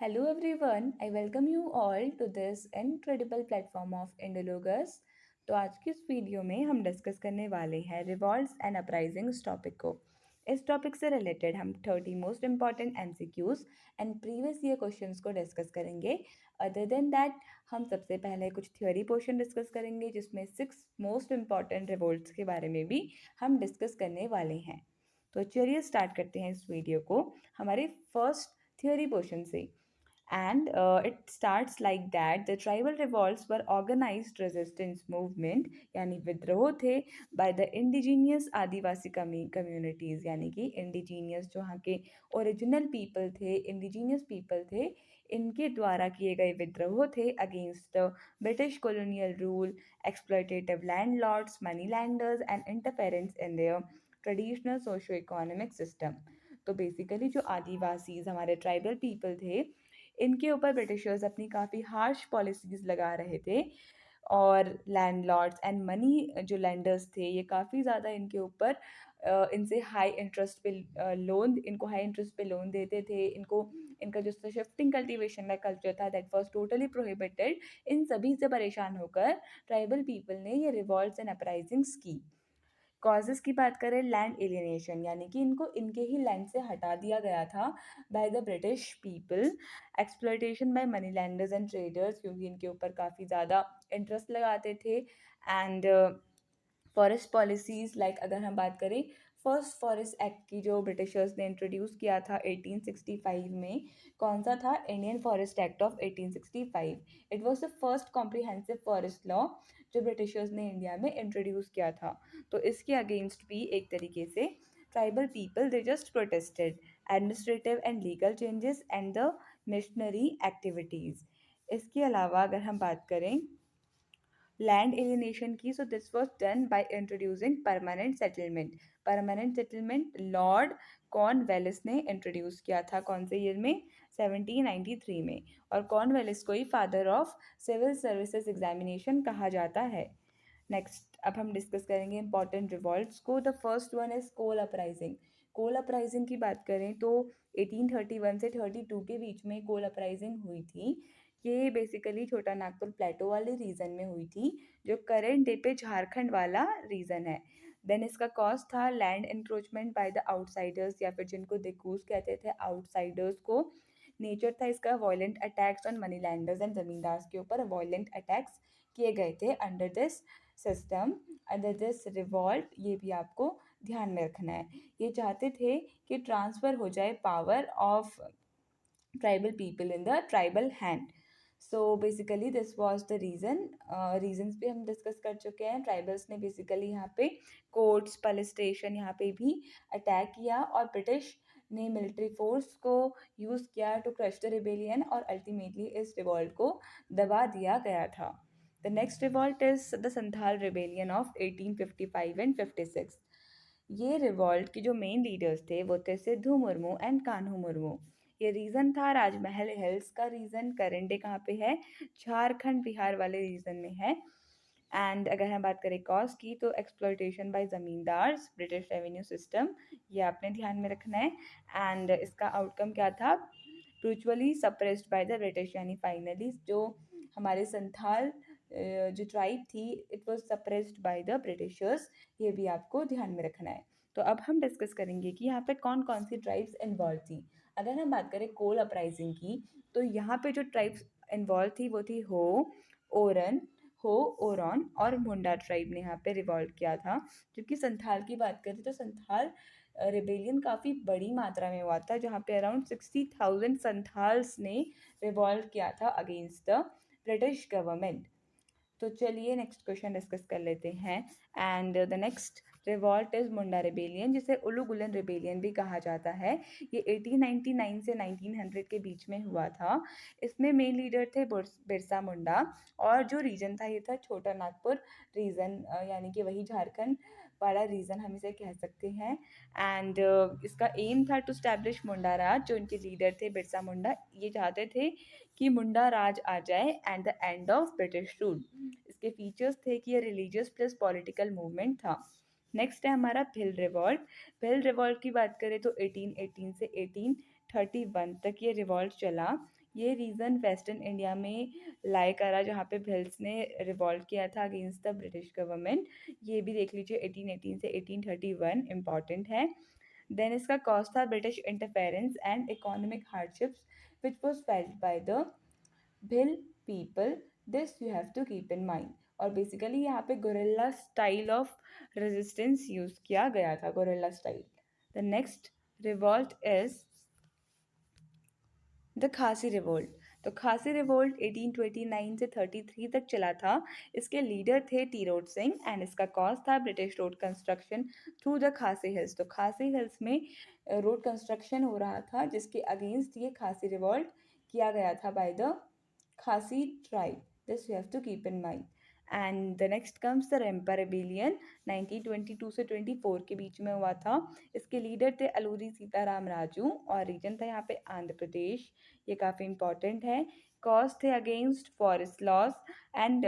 Hello everyone, I welcome you all to this incredible platform of Indologus. तो आज की इस वीडियो में हम डिस्कस करने वाले हैं रिवॉल्ट्स एंड अपराइजिंग्स टॉपिक को। इस टॉपिक से रिलेटेड हम 30 most important MCQs and previous year questions को डिस्कस करेंगे। अदर देन दैट हम सबसे पहले कुछ थ्योरी पोर्शन डिस्कस करेंगे जिसमें 6 मोस्ट इम्पॉर्टेंट रिवॉल्ट्स के बारे में भी हम डिस्कस करने वाले हैं। तो चलिए स्टार्ट करते हैं इस वीडियो को हमारे फर्स्ट थ्योरी पोर्शन से। And it starts like that. The tribal revolts were organized resistance movement यानी विद्रोह थे by the indigenous Adivasi communities यानी कि indigenous जो यहाँ के original people थे, indigenous people थे, इनके द्वारा किए गए विद्रोह थे against the British colonial rule, exploitative landlords, moneylenders and interference in their traditional socio-economic system. तो बेसिकली जो आदिवासीज हमारे ट्राइबल पीपल थे इनके ऊपर ब्रिटिशर्स अपनी काफ़ी हार्श पॉलिसीज़ लगा रहे थे और लैंडलॉर्ड्स एंड मनी जो लैंडर्स थे ये काफ़ी ज़्यादा इनके ऊपर इनसे हाई इंटरेस्ट पे लोन इनको हाई इंटरेस्ट पे लोन देते थे इनको इनका जो शिफ्टिंग कल्टीवेशन का कल्चर था दैट वाज टोटली प्रोहिबिटेड। इन सभी से परेशान होकर ट्राइबल पीपल ने ये रिवॉल्ट्स एंड अपराइजिंग्स की। कॉजेज़ की बात करें लैंड एलियनेशन यानी कि इनको इनके ही लैंड से हटा दिया गया था by the British people. Exploitation bye money landers and traders क्योंकि इनके ऊपर काफ़ी ज़्यादा इंटरेस्ट लगाते थे। एंड फॉरेस्ट पॉलिसीज़ लाइक अगर हम बात करें फर्स्ट फॉरेस्ट एक्ट की जो ब्रिटिशर्स ने इंट्रोड्यूस किया था 1865 में, कौन सा था? Indian forest act of 1865। It was the first comprehensive forest law जो ब्रिटिशर्स ने इंडिया में इंट्रोड्यूस किया था। तो इसके अगेंस्ट भी एक तरीके से tribal people they just protested administrative and legal changes and the missionary activities. इसके अलावा अगर हम बात करें लैंड एलिनेशन की, so this was done by introducing permanent settlement Lord Cornwallis ने इंट्रोड्यूस किया था। कौन से ईयर में? 1793 में। और कॉर्नवेलिस को ही father of civil services examination कहा जाता है। नेक्स्ट अब हम डिस्कस करेंगे इंपॉर्टेंट रिवॉल्ट्स को। The first one is Kol uprising. Kol uprising की बात करें तो 1831 से 32 के बीच में कोल अपराइजिंग हुई थी। ये बेसिकली छोटा नागपुर प्लेटो वाले रीजन में हुई थी जो करेंट डे पे झारखंड वाला रीजन है। देन इसका कॉज था land encroachment by the outsiders या फिर जिनको दिकूस कहते थे आउटसाइडर्स को। नेचर था इसका violent attacks on money landers and zamindars के ऊपर वॉयलेंट अटैक्स किए गए थे under this system, under this revolt. ये भी आपको ध्यान में रखना है। ये चाहते थे कि ट्रांसफ़र हो जाए power of tribal people in the tribal hand. So basically this was the reasons भी हम डिस्कस कर चुके हैं। ट्राइबल्स ने बेसिकली यहाँ पे कोर्ट्स पुलिस स्टेशन यहाँ पे भी अटैक किया और ब्रिटिश ने मिलिट्री फोर्स को यूज़ किया टू क्रश द रिबेलियन और अल्टीमेटली इस रिवॉल्ट को दबा दिया गया था। The next revolt is the Santhal rebellion of 1855 and 56। ये रिवॉल्ट के जो मेन लीडर्स थे वो थे सिद्धू मुर्मू एंड कान्हू मुर्मू। ये रीज़न था राजमहल हिल्स का रीज़न। करंट डे कहाँ पे है? झारखंड बिहार वाले रीजन में है। एंड अगर हम बात करें कॉज की तो exploitation bye zamindars, British revenue system, ये आपने ध्यान में रखना है। एंड इसका आउटकम क्या था? ब्रूचुअली सप्रेस्ड बाय द ब्रिटिश यानी फाइनली जो हमारे संथाल जो ट्राइब थी it was suppressed by the Britishers. ये भी आपको ध्यान में रखना है। तो अब हम डिस्कस करेंगे कि यहाँ पे कौन कौन सी ट्राइब्स इन्वॉल्व थी। अगर हम बात करें कोल अपराइजिंग की तो यहाँ पे जो ट्राइब्स इन्वॉल्व थी वो थी ओरन हो ओरॉन और मुंडा ट्राइब ने यहाँ पे रिवॉल्व किया था। जबकि संथाल की बात करें तो संथाल रिबेलियन काफ़ी बड़ी मात्रा में हुआ था जहाँ पे अराउंड 60,000 संथाल्स ने रिवॉल्व किया था अगेंस्ट द ब्रिटिश गवर्नमेंट। तो चलिए नेक्स्ट क्वेश्चन डिस्कस कर लेते हैं। And the next revolt is Munda rebellion जिसे उलूगुलन रिबेलियन भी कहा जाता है। ये 1899 से 1900 के बीच में हुआ था। इसमें मेन लीडर थे बिरसा मुंडा और जो रीजन था ये था छोटा नागपुर रीजन यानी कि वही झारखंड वाला रीजन हम इसे कह सकते हैं। एंड इसका एम था टू स्टैब्लिश मुंडा राज। जो इनके लीडर थे बिरसा मुंडा ये चाहते थे कि मुंडा राज आ जाए and the end of British rule. इसके फीचर्स थे कि ये रिलीजियस प्लस पॉलिटिकल मूवमेंट था। नेक्स्ट है हमारा भिल रिवॉल्ट। भिल रिवॉल्ट की बात करें तो 1818 से 1831 तक ये रिवॉल्ट चला। ये रीजन वेस्टर्न इंडिया में लाई करा जहाँ पे भिल्स ने रिवॉल्ट किया था अगेंस्ट द ब्रिटिश गवर्नमेंट। ये भी देख लीजिए 1818 से 1831 इम्पॉर्टेंट है। देन इसका कॉज था British interference and economic hardships which was felt by the Bhil people. This you have to keep in mind. और बेसिकली यहाँ पे guerrilla style of resistance use किया गया था, guerrilla style. The next revolt is the Khasi revolt. तो Khasi revolt 1829 से 33 तक चला था। इसके लीडर थे टी रोड सिंह एंड इसका कॉज था British road construction through the खासी हिल्स। तो खासी हिल्स में रोड कंस्ट्रक्शन हो रहा था जिसके अगेंस्ट ये खासी रिवोल्ट किया गया था by the Khasi tribe. This you have to keep in mind. And the next comes the Rampa rebellion 1922 से 24 के बीच में हुआ था। इसके लीडर थे अलूरी सीताराम राजू और रीजन था यहाँ पे आंध्र प्रदेश। ये काफ़ी इंपॉर्टेंट है। कॉज थे against forest laws and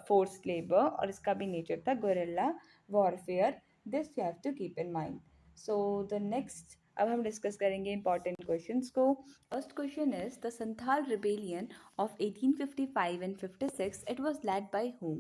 force labour और इसका भी नेचर था guerrilla warfare. This you have to keep in mind. So the next अब हम डिस्कस करेंगे इंपॉर्टेंट क्वेश्चंस को। First question is the Santhal rebellion of 1855 and 56, it was led by whom?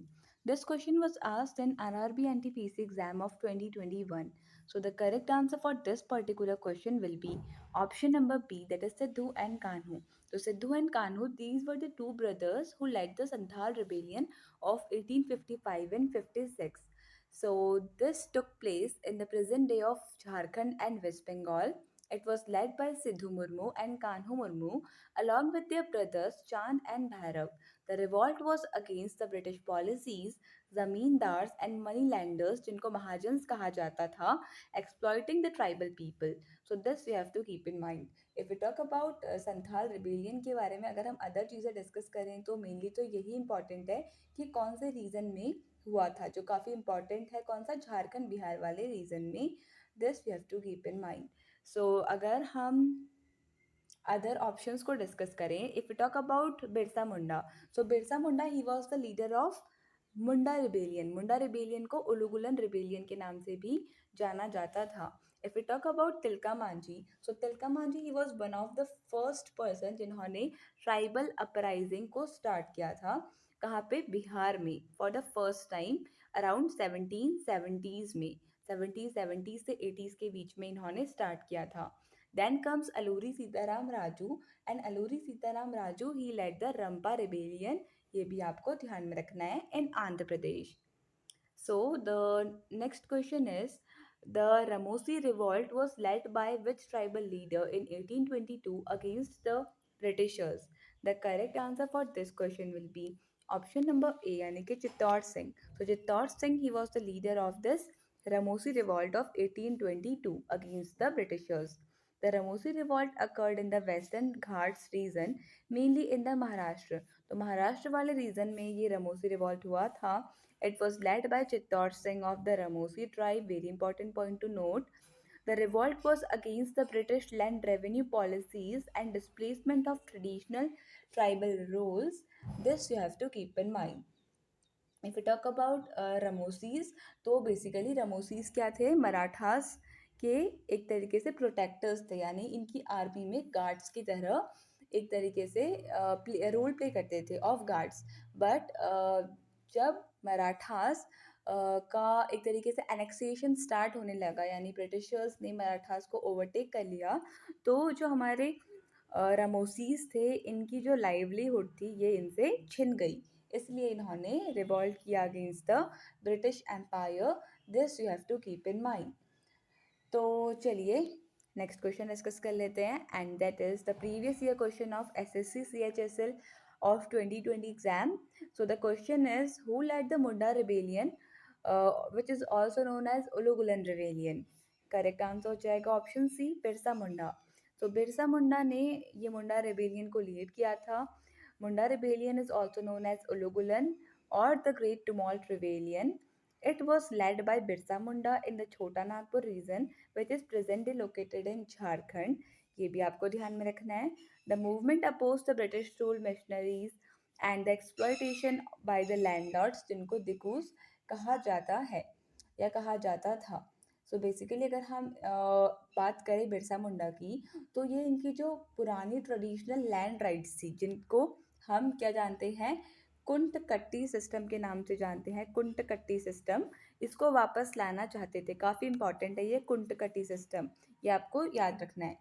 This question was asked in RRB NTPC exam of 2021. So the correct answer for this particular question will be option number B, that is Sidhu and Kanhu. So Sidhu and Kanhu, these were the two brothers who led the Santhal rebellion of 1855 and 56. So this took place in the present day of Jharkhand and West Bengal. It was led by Sidhu Murmu and Kanhu Murmu along with their brothers Chand and Bhairav. The revolt was against the British policies, zamindars and moneylenders जिनको महाजन्स कहा जाता था, exploiting the tribal people. So this we have to keep in mind. If we talk about Santhal rebellion के बारे में अगर हम other चीज़ें डिस्कस करें तो मेनली तो यही इंपॉर्टेंट है कि कौन से रीजन में हुआ था, जो काफ़ी इंपॉर्टेंट है, कौन सा, झारखंड बिहार वाले रीजन में। This we have to keep in mind. So अगर हम अदर ऑप्शंस को डिस्कस करें, if you talk about Birsa Munda, so Birsa Munda he was the leader of Munda rebellion. Munda rebellion को उलुगुलन रिबेलियन के नाम से भी जाना जाता था। If you talk about Tilka Manjhi, so Tilka Manjhi he was one of the first person जिन्होंने ट्राइबल अपराइजिंग को स्टार्ट किया था। कहाँ पे? बिहार में, for the first time around 1770s में। 1770 से 80s के बीच में इन्होंने स्टार्ट किया था। Then comes Alluri Sitaram Raju, and Alluri Sitaram Raju he led the Rampa rebellion. ये भी आपको ध्यान में रखना है, in Andhra Pradesh. So the next question is the Ramosi revolt was led by which tribal leader in 1822 against the Britishers? The correct answer for this question will be option number A, यानी कि Chittor Singh. So Chittor Singh he was the leader of this Ramosi revolt of 1822 against the Britishers. The Ramosi revolt occurred in the Western Ghats region, mainly in the Maharashtra. तो महाराष्ट्र वाले region में ये Ramosi revolt हुआ था। It was led by Chittor Singh of the Ramosi tribe. Very important point to note. The revolt was against the British land revenue policies and displacement of traditional tribal roles. This you have to keep in mind. If you talk about Ramosis, तो basically रमोसीज क्या थे? मराठास के एक तरीके से protectors थे, यानी इनकी आर्मी में गार्ड्स की तरह एक तरीके से रोल प्ले करते थे ऑफ गार्ड्स। बट जब मराठास का एक तरीके से एनेक्सेशन स्टार्ट होने लगा, यानी ब्रिटिशर्स ने मराठास को ओवरटेक कर लिया, तो जो हमारे रामोसीस थे, इनकी जो लाइवलीहुड थी ये इनसे छिन गई। इसलिए इन्होंने रिवॉल्ट किया against the British empire. This you have to keep in mind. तो चलिए नेक्स्ट क्वेश्चन डिस्कस कर लेते हैं, and that is the previous year question of SSC CHSL of 2020 exam. So the question is, who led the Munda rebellion, which is also known as Ulugulan rebellion? Correct answer हो जाएगा option C, Birsa Munda. तो बिरसा मुंडा ने ये मुंडा rebellion को lead किया था। मुंडा rebellion is also known as Ulugulan or the Great Tumult Rebellion. It was led by Birsa Munda in the Chota Nagpur region, which is presently located in Jharkhand. ये भी आपको ध्यान में रखना है। The movement opposed the British rule missionaries and the exploitation by the landlords, जिनको दिकूस कहा जाता है। या कहा जाता था। सो बेसिकली अगर हम बात करें बिरसा मुंडा की, तो ये इनकी जो पुरानी ट्रेडिशनल लैंड राइट्स थी, जिनको हम क्या जानते हैं, कुंटकट्टी सिस्टम के नाम से जानते हैं, कुंटकट्टी सिस्टम, इसको वापस लाना चाहते थे। काफ़ी इंपॉर्टेंट है ये कुंटकट्टी सिस्टम, ये आपको याद रखना है।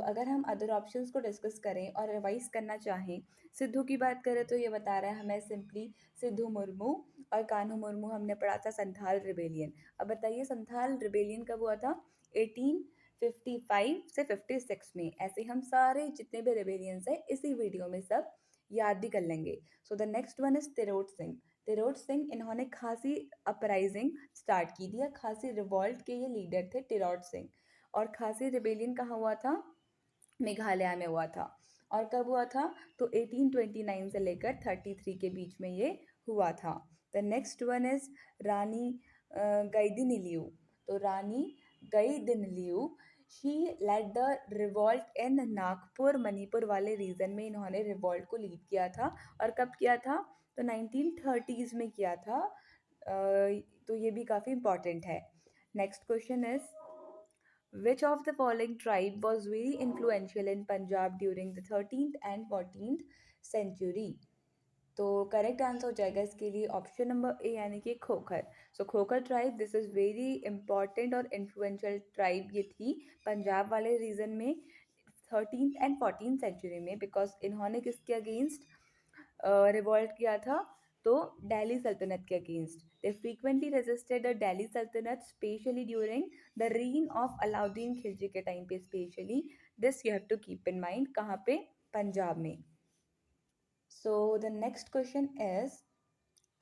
अगर हम अदर ऑप्शंस को डिस्कस करें और रिवाइज करना चाहें, सिद्धू की बात करें तो ये बता रहा है हमें सिंपली सिद्धू मुर्मू, और कान्हू मुर्मू हमने पढ़ा था संथाल रिबेलियन। अब बताइए संथाल रिबेलियन कब हुआ था? 1855 से 56 में। ऐसे हम सारे जितने भी रिबेलियंस हैं इसी वीडियो में सब याद भी कर लेंगे। The next one is Tirot Singh. Tirot Singh, इन्होंने खासी अपराइजिंग स्टार्ट की थी, खासी रिवॉल्ट के ये लीडर थे तिरोट सिंह। और खासी रिबेलियन कहाँ हुआ था? मेघालय में हुआ था। और कब हुआ था? तो 1829 से लेकर 33 के बीच में ये हुआ था। The next one is Rani Gaidinliu. तो Rani Gaidinliu, she led the revolt in Nagpur, Manipur वाले रीजन में इन्होंने रिवॉल्ट को लीड किया था। और कब किया था? तो 1930s में किया था। तो ये भी काफ़ी इंपॉर्टेंट है। Next question is which of the following tribe was very influential in Punjab during the 13th and 14th century? तो करेक्ट आंसर हो जाएगा इसके लिए ऑप्शन नंबर ए, यानी कि Khokhar. Khokhar tribe, this is very important और इन्फ्लुएंशियल ट्राइब ये थी पंजाब वाले रीजन में 13th and 14th सेंचुरी में, बिकॉज इन्होंने किसके अगेंस्ट रिवॉल्ट किया था? तो दिल्ली सल्तनत के against. They frequently resisted the Delhi Sultanate, specially during the reign of Alauddin Khilji के टाइम पे specially. This you have to keep in mind. कहाँ पे? पंजाब में। द नेक्स्ट क्वेश्चन इज,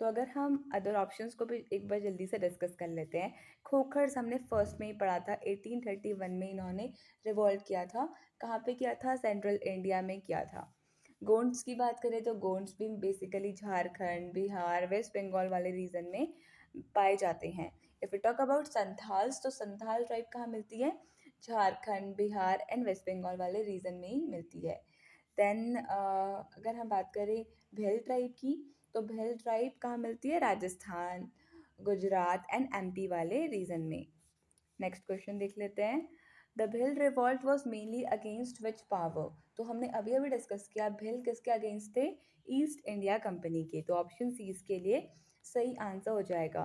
तो अगर हम अदर ऑप्शंस को भी एक बार जल्दी से डिस्कस कर लेते हैं। खोखर्स हमने फर्स्ट में ही पढ़ा था, 1831 में इन्होंने रिवॉल्ट किया था। कहाँ पे किया था? सेंट्रल इंडिया में किया था। गोंड्स की बात करें तो गोंड्स भी बेसिकली झारखंड, बिहार, वेस्ट बंगाल वाले रीजन में पाए जाते हैं। If you talk about Santhals, तो संथाल ट्राइब कहाँ मिलती है? झारखंड, बिहार एंड वेस्ट बंगाल वाले रीजन में ही मिलती है। देन अगर हम बात करें भेल ट्राइब की, तो भेल ट्राइब कहाँ मिलती है? राजस्थान, गुजरात एंड एमपी वाले रीजन में। नेक्स्ट क्वेश्चन देख लेते हैं। The Bhil revolt was mainly against which power? तो हमने अभी अभी डिस्कस किया भिल किसके अगेंस्ट थे? ईस्ट इंडिया कंपनी के। तो ऑप्शन सी इसके लिए सही आंसर हो जाएगा।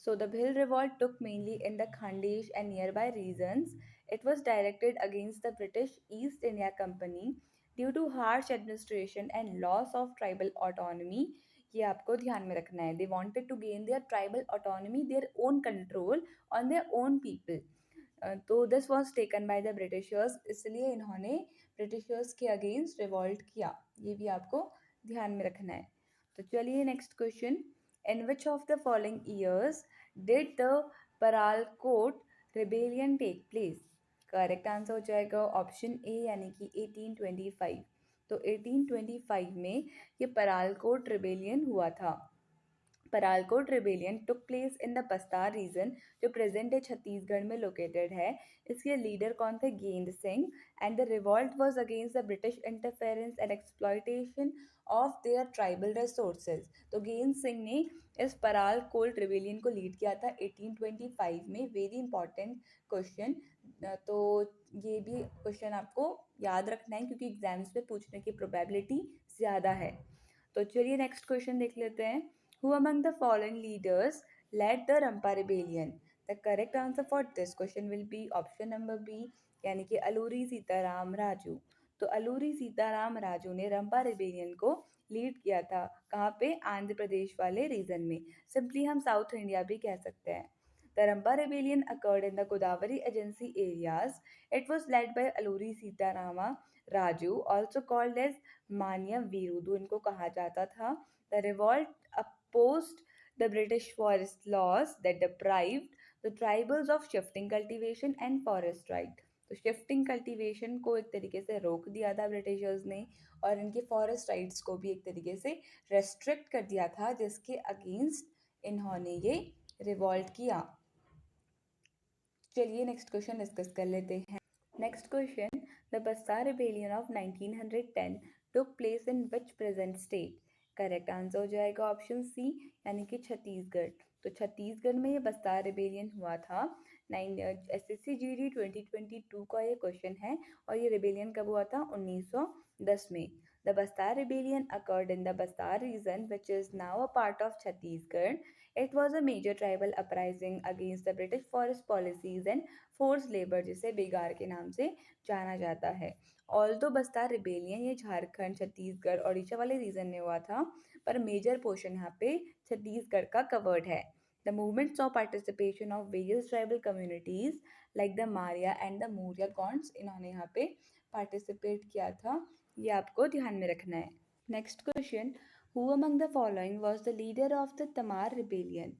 The Bhil revolt took mainly in the Khandesh and nearby regions. It was directed against the British East India Company due to harsh administration and loss of tribal autonomy. ये आपको ध्यान में रखना है। They wanted to gain their tribal autonomy, their own control on their own people. तो this was taken by the Britishers, इसलिए इन्होंने Britishers के अगेंस्ट रिवॉल्ट किया। ये भी आपको ध्यान में रखना है। तो चलिए next question. In which of the following years did the Paralkot rebellion take place? Correct answer हो जाएगा ऑप्शन ए, यानी कि 1825। तो 1825 में ये परालकोट रिबेलियन हुआ था। Paralkot rebellion took place in the Bastar region, जो प्रेजेंट है छत्तीसगढ़ में लोकेटेड है। इसके लीडर कौन थे? गेंद Singh. And the revolt was against the British interference and exploitation of their tribal resources. तो गेंद सिंह ने इस परालकोट रिबेलियन को लीड किया था 1825 में। Very important question. तो ये भी क्वेश्चन आपको याद रखना है क्योंकि एग्जाम्स में पूछने की प्रोबेबिलिटी ज़्यादा है। तो चलिए नेक्स्ट क्वेश्चन देख लेते हैं। Who among the following leaders led the Rampa Rebellion? The correct answer for this question will be option number B, यानी कि अलूरी सीताराम राजू। तो अलूरी सीताराम राजू ने रंपा रिबेलियन को लीड किया था। कहाँ पे? आंध्र प्रदेश वाले रीजन में। सिंपली हम साउथ इंडिया भी कह सकते हैं। The Rampa rebellion occurred in the Godavari agency areas. It was led by Aluri Sitarama Raju, also called as Manya Virudu, इनको कहा जाता था। The revolt opposed the British forest laws that deprived the tribals of shifting cultivation and forest right. तो shifting cultivation को एक तरीके से रोक दिया था ब्रिटिशर्स ने, और इनके फॉरेस्ट राइट्स को भी एक तरीके से रेस्ट्रिक्ट कर दिया था, जिसके अगेंस्ट इन्होंने ये रिवॉल्ट किया। चलिए नेक्स्ट क्वेश्चन डिस्कस कर लेते हैं। Next question, the Bastar rebellion of 1910 took place in which present state? Correct answer हो जाएगा ऑप्शन सी, यानी कि छत्तीसगढ़। तो छत्तीसगढ़ में ये बस्तार रिबेलियन हुआ था। 9 SSC GD 2022 का ये क्वेश्चन है और ये रिबेलियन कब हुआ था? 1910 में। The Bastar Rebellion occurred in the Bastar region, which is now a part of Chhattisgarh. It was a major tribal uprising against the British forest policies and forced labor, जिसे बेगार के नाम से जाना जाता है। ऑल्दो बस्तार रिबेलियन ये झारखंड, छत्तीसगढ़, ओडिशा वाले region में हुआ था, पर मेजर पोर्शन यहाँ पे छत्तीसगढ़ का कवर्ड है। The movement saw participation of various tribal communities like the Maria and the Maurya Gonds. इन्होंने यहाँ पे पार्टिसिपेट किया था, ये आपको ध्यान में रखना है। Next question, who among the following was the leader of the Tamar rebellion?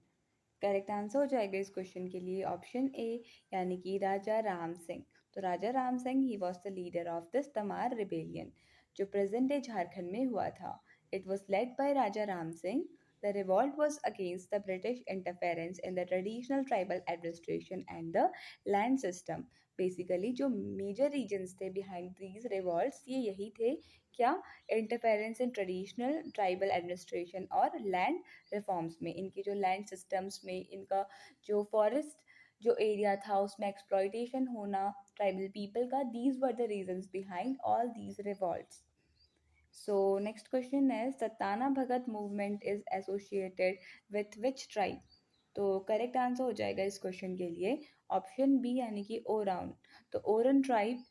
Correct answer हो जाएगा इस क्वेश्चन के लिए ऑप्शन ए, यानी कि राजा राम सिंह। तो Raja Ram Singh he was the leader of this Tamar rebellion, जो प्रेजेंट डे झारखंड में हुआ था। It was led by Raja Ram Singh. The revolt was against the British interference in the traditional tribal administration and the land system. Basically जो major regions थे behind these revolts ये यही थे, क्या? Interference in traditional tribal administration और land reforms में, इनके जो लैंड सिस्टम्स में, इनका जो फॉरेस्ट जो एरिया था उसमें एक्सप्लॉयटेशन होना ट्राइबल पीपल का, these were the reasons behind all these revolts. So next question is the Tana Bhagat movement is associated with which tribe? तो करेक्ट आंसर हो जाएगा इस क्वेश्चन के लिए ऑप्शन बी, यानी कि ओराउन। तो ओरन ट्राइब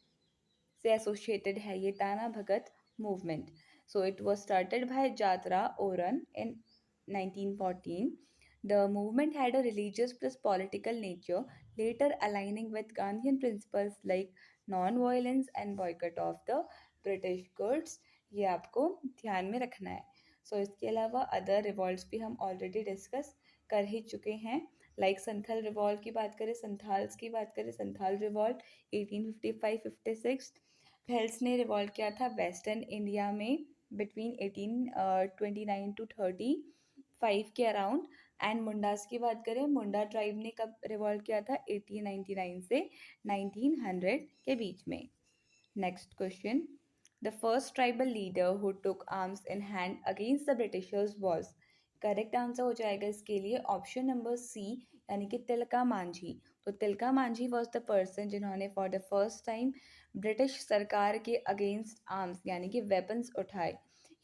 से एसोसिएटेड है ये Tana Bhagat movement. So it was started by Jatra Oraon in 1914. The movement had a religious plus political nature, later aligning with Gandhian principles like non-violence and boycott of the British goods. ये आपको ध्यान में रखना है। इसके अलावा अदर रिवॉल्ट्स भी हम ऑलरेडी डिस्कस कर ही चुके हैं। लाइक संथाल रिवॉल्ट की बात करें, संथाल रिवॉल्ट 1855-56। फेल्स ने रिवॉल्ट किया था वेस्टर्न इंडिया में बिटवीन 1829 टू 35 के अराउंड। एंड मुंडास की बात करें, मुंडा ट्राइब ने कब रिवॉल्ट किया था? 1899 से 1900 के बीच में। Next question, the first tribal leader who took arms in hand against the Britishers was? Correct answer हो जाएगा इसके लिए ऑप्शन नंबर सी, यानी कि तिलका मांझी। तो Tilka Manjhi was the person जिन्होंने for the first time British सरकार के अगेंस्ट आर्म्स यानी कि वेपन्स उठाए।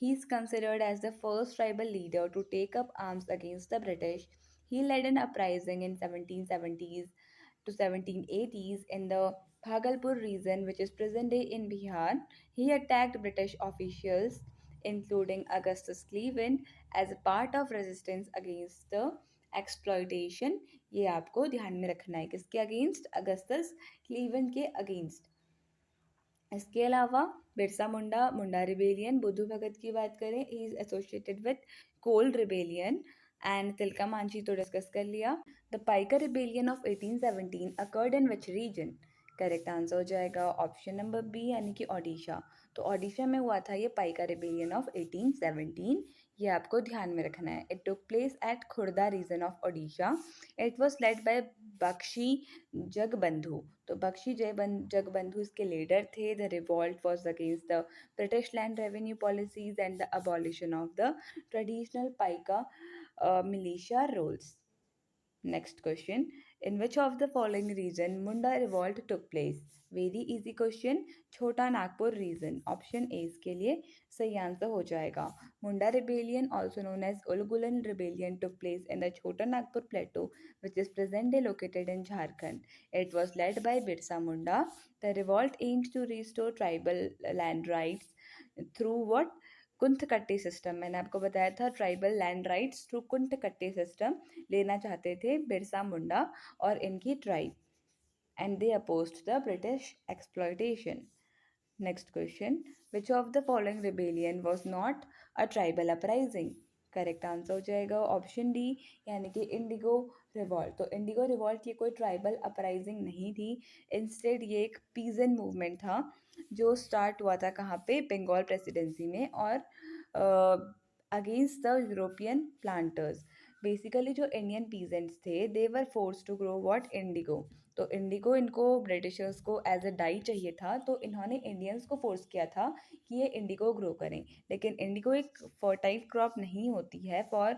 He is considered as the first tribal leader to take up arms against the British. He led an uprising in 1770s to 1780s in the Bhagalpur region, which is present day in Bihar. He attacked British officials, including Augustus Cleveland, as a part of resistance against the exploitation. ये आपको ध्यान में रखना है, किसके against? Augustus क्लीवेंड के against. इसके अलावा बिरसा मुंडा, मुंडा रिबेलियन। बुद्धू भगत की बात करें, he is associated with Kol rebellion. And Tilka Manjhi तो डिस्कस कर लिया। The Paika rebellion of 1817 occurred in which region? Correct answer हो जाएगा ऑप्शन नंबर बी, यानी कि ओडिशा। तो ओडिशा में हुआ था ये पाइका रिबेलियन ऑफ 1817, ये आपको ध्यान में रखना है। It took place at Khurda region of Odisha. It was led by Bakshi Jagabandhu. तो बख्शी जगबंधु इसके लीडर थे। The revolt was against the British land revenue policies and the abolition of the traditional Paika militia roles. Next question, in which of the following region Munda revolt took place? Very easy question, छोटा Nagpur reason. Option A इसके लिए सही answer हो जाएगा। Munda rebellion, also known as Ulgulan rebellion, took place in the Chota Nagpur plateau, which is present day located in Jharkhand. It was led by Birsa Munda. The revolt aims to restore tribal land rights through what? Khuntkatti system. मैंने आपको बताया था tribal land rights through Khuntkatti system लेना चाहते थे बिरसा मुंडा और इनकी tribe, and they opposed the British exploitation. Next question, which of the following rebellion was not a tribal uprising? Correct answer हो जाएगा ऑप्शन डी, यानी कि इंडिगो रिवॉल्ट। तो इंडिगो रिवॉल्ट ये कोई ट्राइबल अपराइजिंग नहीं थी, इंस्टेड ये एक पीजन मूवमेंट था जो स्टार्ट हुआ था कहाँ पे? बंगाल प्रेसिडेंसी में, और against the European planters. Basically जो इंडियन पीजेंट्स थे they were force to grow what? Indigo. तो इंडिगो इनको ब्रिटिशर्स को एज अ डाई चाहिए था, तो इन्होंने इंडियंस को फोर्स किया था कि ये इंडिगो ग्रो करें। लेकिन इंडिगो एक फर्टाइल क्रॉप नहीं होती है फॉर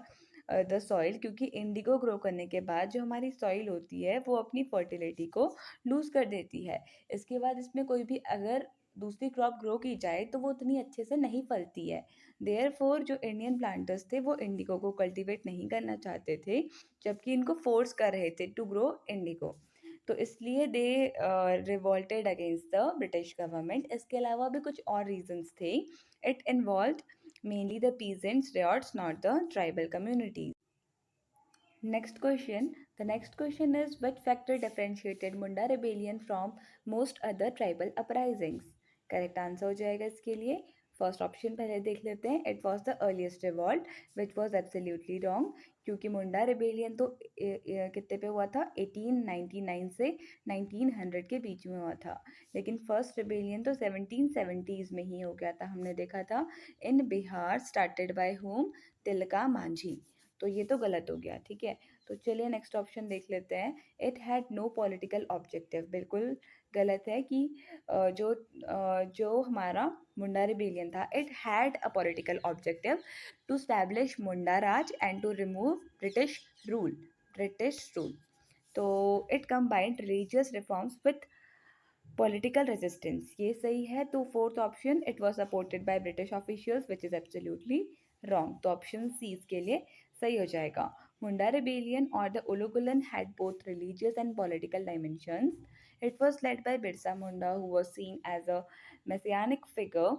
द सॉइल, क्योंकि इंडिगो ग्रो करने के बाद जो हमारी सॉइल होती है वो अपनी फर्टिलिटी को लूज़ कर देती है। इसके बाद इसमें कोई भी अगर दूसरी क्रॉप ग्रो की जाए तो वो उतनी अच्छे से नहीं फलती है। देयरफॉर जो इंडियन प्लांटर्स थे वो इंडिगो को कल्टीवेट नहीं करना चाहते थे, जबकि इनको फोर्स कर रहे थे टू ग्रो इंडिगो। तो इसलिए they revolted against the British government. इसके अलावा भी कुछ और रीजंस थे। It involve mainly the peasants, riots, not the tribal communities. Next question. The next question is, which factor differentiated Munda rebellion from most other tribal uprisings? Correct answer हो जाएगा इसके लिए। फर्स्ट ऑप्शन पहले देख लेते हैं। It was the earliest revolt, which was absolutely wrong, क्योंकि मुंडा rebellion तो कितने पे हुआ था, 1899 से 1900 के बीच में हुआ था। लेकिन फर्स्ट रिबेलियन तो 1770s में ही हो गया था, हमने देखा था। इन बिहार, स्टार्टेड बाय होम, तिलका मांझी। तो ये तो गलत हो गया, ठीक है। तो चलिए नेक्स्ट ऑप्शन देख लेते हैं। It had no political objective, बिल्कुल गलत है कि जो हमारा मुंडा रिबेलियन था, it had a political objective to establish Munda Raj and to remove British rule. तो it combined religious reforms with political resistance, ये सही है। तो fourth option, it was supported by British officials, which is absolutely wrong. तो option C इसके लिए सही हो जाएगा। मुंडा रिबेलियन और the Ulgulan had both religious and political dimensions. It was led by Birsa Munda, who was seen as a messianic figure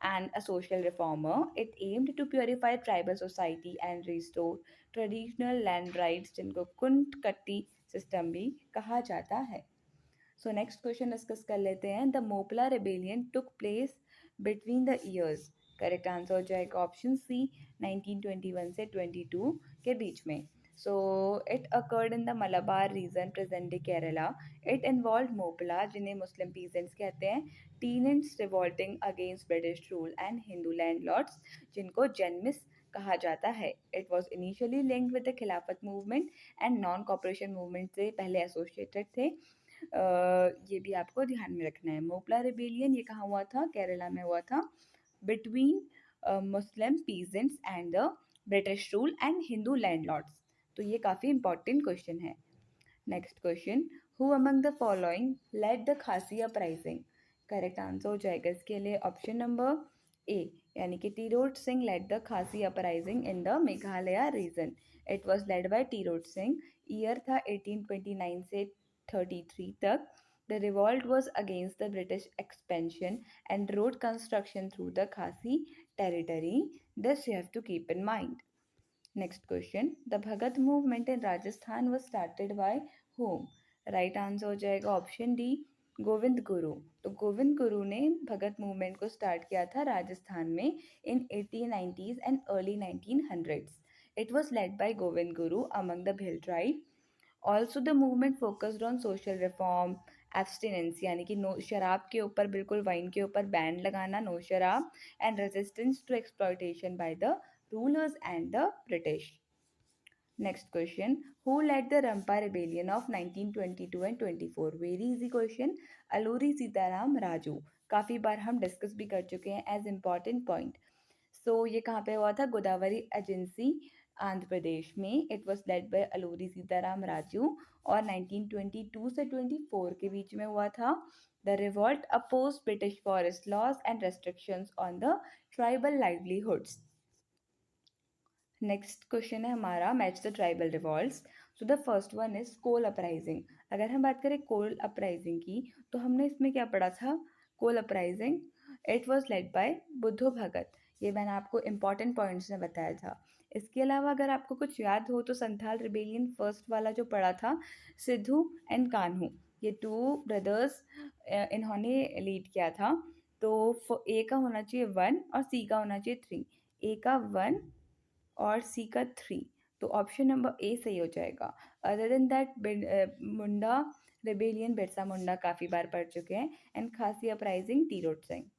and a social reformer. It aimed to purify tribal society and restore traditional land rights, जिनको कुंट कट्टी system भी कहा जाता है। So next question discuss कर लेते हैं। The Moplah rebellion took place between the years. Correct answer हो जाएगा ऑप्शन सी, 1921 से 22 के बीच में। So it occurred in the Malabar region, present day Kerala. It involve Moplah, जिन्हें मुस्लिम पीजेंट्स कहते हैं, tenants revolting against British rule, and Hindu landlords, जिनको जन्मिस कहा जाता है। It was initially linked with the Khilafat movement and non cooperation movement से पहले एसोसिएटेड थे। ये भी आपको ध्यान में रखना है। मोपला रिबेलियन ये कहाँ हुआ था, केरला में हुआ था, between Muslim peasants and the British rule and Hindu landlords. तो ये काफ़ी इंपॉर्टेंट क्वेश्चन है। Next question, who among the following led the Khasi uprising. Correct answer हो जाएगा इसके लिए ऑप्शन नंबर ए, यानी कि Tirot Singh led the Khasi uprising in the Meghalaya region. It was led by Tirot Singh. Year था 1829 से 33 तक। The revolt was against the British expansion and road construction through the Khasi territory. This you have to keep in mind. Next question. The Bhagat movement in Rajasthan was started by whom? Right answer हो जाएगा option D, Govind Guru. तो गोविंद गुरु ने भगत movement को start किया था राजस्थान में इन 1890s and early 1900s. It was led by Govind Guru among the Bhil tribe. Also the movement focused on social reform, abstinence, यानी कि नो शराब के ऊपर, बिल्कुल वाइन के ऊपर बैन लगाना, नो शराब, and resistance to exploitation by the rulers and the British. Next question, who led the Rampa rebellion of 1922 and 24? Very easy question, Alluri Sitaram Raju. काफ़ी बार हम डिस्कस भी कर चुके हैं एज इम्पॉर्टेंट पॉइंट। सो ये कहाँ पे हुआ था, गोदावरी एजेंसी, आंध्र प्रदेश में। It was led by Alluri Sitaram Raju और 1922 से 24 के बीच में हुआ था। The revolt oppose British forest laws and restrictions on the tribal livelihoods. Next question है हमारा, match the tribal revolts. So the first one is Kol uprising. अगर हम बात करें कोल अपराइजिंग की, तो हमने इसमें क्या पढ़ा था, Kol uprising it was led by Buddhu Bhagat. ये मैंने आपको इंपॉर्टेंट पॉइंट्स में बताया था। इसके अलावा अगर आपको कुछ याद हो तो संथाल रिबेलियन फर्स्ट वाला जो पढ़ा था, सिद्धू एंड कान्हू, ये टू ब्रदर्स इन्होंने लीड किया था। तो ए का होना चाहिए 1 और सी का होना चाहिए 3। ए का 1 और सी का 3। तो ऑप्शन नंबर ए सही हो जाएगा। Other than that Munda rebellion Birsa Munda काफ़ी बार पढ़ चुके हैं, and Khasi uprising Tirot Singh.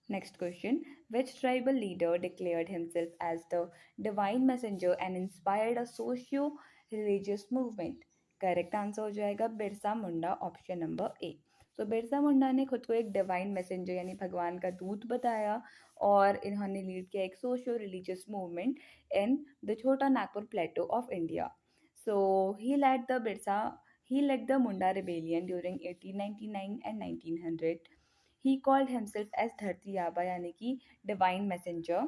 Next question, which tribal leader declared himself as the divine messenger and inspired a socio-religious movement? Correct answer हो जाएगा बिरसा मुंडा, ऑप्शन नंबर ए। तो बिरसा मुंडा ने खुद को एक डिवाइन मैसेंजर यानी भगवान का दूत बताया और इन्होंने लीड किया एक socio religious movement in the Chota Nagpur plateau of India. So he led the Birsa he led the Munda rebellion during 1899 and 1900. He called himself as Dharti Aba yani ki divine messenger.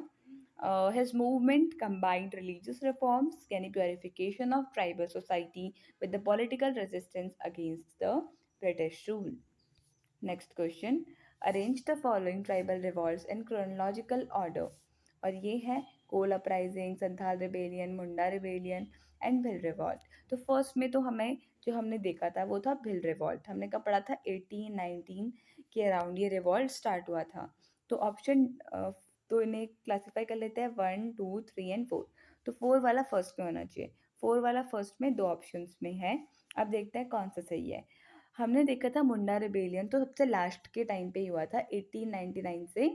His movement combined religious reforms, yani purification of tribal society with the political resistance against the British rule. Next question. Arrange the following tribal revolts in chronological order. और ये है Kol uprising, Santhal rebellion, Munda rebellion and Bhil revolt. तो first में तो हमें जो हमने देखा था वो था भिल रिवॉल्ट. हमने कब पढ़ा था 1819 के अराउंड ये रिवॉल्ट स्टार्ट हुआ था. तो ऑप्शन तो इन्हें क्लासीफाई कर लेते हैं 1, 2, 3 एंड 4. तो 4 वाला फर्स्ट में होना चाहिए. 4 वाला फर्स्ट में दो ऑप्शंस में है. अब देखते हैं कौन सा सही है. हमने देखा था मुंडा रिबेलियन तो सबसे लास्ट के टाइम पे ही हुआ था 1899 से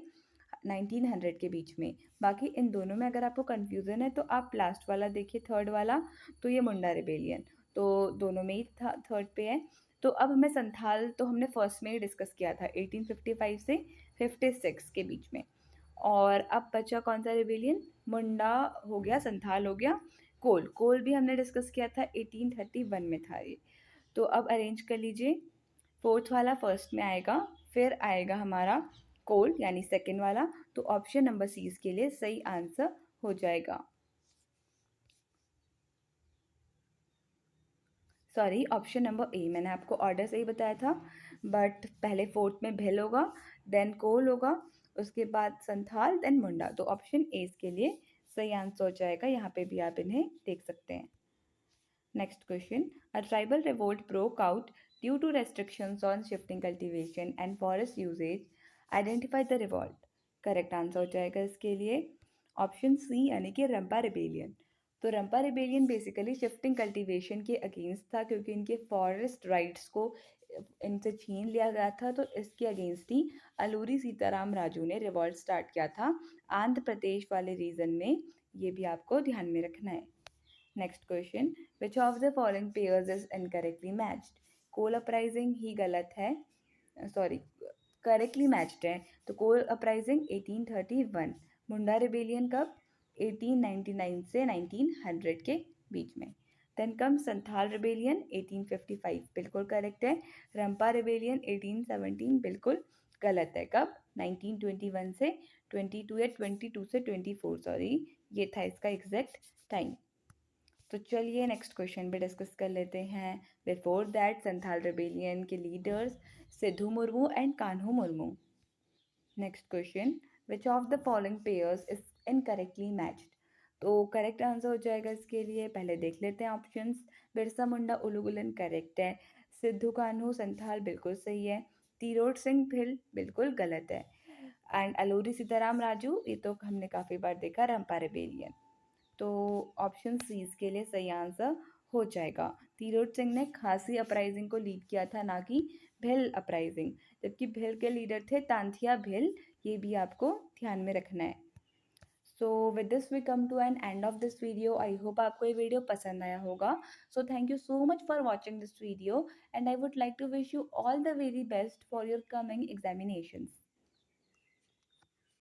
1900 के बीच में. बाकी इन दोनों में अगर आपको कन्फ्यूज़न है तो आप लास्ट वाला देखिए, थर्ड वाला. तो ये मुंडा रिबेलियन तो दोनों में ही था, थर्ड पे है. तो अब हमें संथाल तो हमने फर्स्ट में ही डिस्कस किया था 1855 से 56 के बीच में. और अब बचा कौन सा रिबेलियन. मुंडा हो गया, संथाल हो गया, कोल कोल भी हमने डिस्कस किया था 1831 में था ये. तो अब अरेंज कर लीजिए. फोर्थ वाला फर्स्ट में आएगा, फिर आएगा हमारा कोल यानी सेकंड वाला. तो ऑप्शन नंबर सी इसके लिए सही आंसर हो जाएगा. सॉरी, ऑप्शन नंबर ए. मैंने आपको ऑर्डर सही बताया था बट पहले फोर्थ में भिल होगा, देन कोल होगा, उसके बाद संथाल, देन मुंडा. तो ऑप्शन ए इसके लिए सही आंसर हो जाएगा. यहाँ पे भी आप इन्हें देख सकते हैं. Next question. A tribal revolt broke out due to restrictions on shifting cultivation and forest usage. Identify the revolt. Correct answer हो जाएगा इसके लिए ऑप्शन सी यानी कि रंपा रिबेलियन. तो रंपा रिबेलियन बेसिकली शिफ्टिंग कल्टीवेशन के अगेंस्ट था क्योंकि इनके फॉरेस्ट राइट्स को इनसे छीन लिया गया था. तो इसके अगेंस्ट ही अलूरी सीताराम राजू ने रिवॉल्ट स्टार्ट किया था आंध्र प्रदेश वाले रीजन में. ये भी आपको ध्यान में रखना है. Next question. Which of the following pairs is incorrectly matched. Kol uprising ही गलत है, सॉरी करेक्टली मैच्ड है. तो कोल अपराइजिंग 1831. मुंडा रिबेलियन कब 1899 से 1900 के बीच में. देन कम संथाल रिबेलियन 1855 बिल्कुल करेक्ट है. रंपा रिबेलियन 1817 बिल्कुल गलत है. कब 1921 से 22 या 22 से 24, सॉरी ये था इसका एग्जैक्ट टाइम. तो चलिए नेक्स्ट क्वेश्चन भी डिस्कस कर लेते हैं. बिफोर दैट संथाल रिबेलियन के leaders Sidhu Murmu and Kanhu Murmu. Next question. Which of the following pairs is incorrectly matched. तो करेक्ट आंसर हो जाएगा इसके लिए. पहले देख लेते हैं ऑप्शंस. बिरसा मुंडा उलुगुलन करेक्ट है. सिद्धू कान्हू संथाल बिल्कुल सही है. तिरोड़ सिंह भिल बिल्कुल गलत है. एंड अलूरी सीताराम राजू ये तो हमने काफ़ी बार देखा रंपा रिबेलियन. तो ऑप्शन सी इसके लिए सही आंसर हो जाएगा. तीरोथ सिंह ने खासी अपराइजिंग को लीड किया था, ना कि भिल अपराइजिंग. जबकि भिल के लीडर थे तांथिया भिल. ये भी आपको ध्यान में रखना है. So with this we come to an end of this video. I hope आपको ये वीडियो पसंद आया होगा. So thank you so much for watching this video and I would like to wish you all the very best for your coming examinations.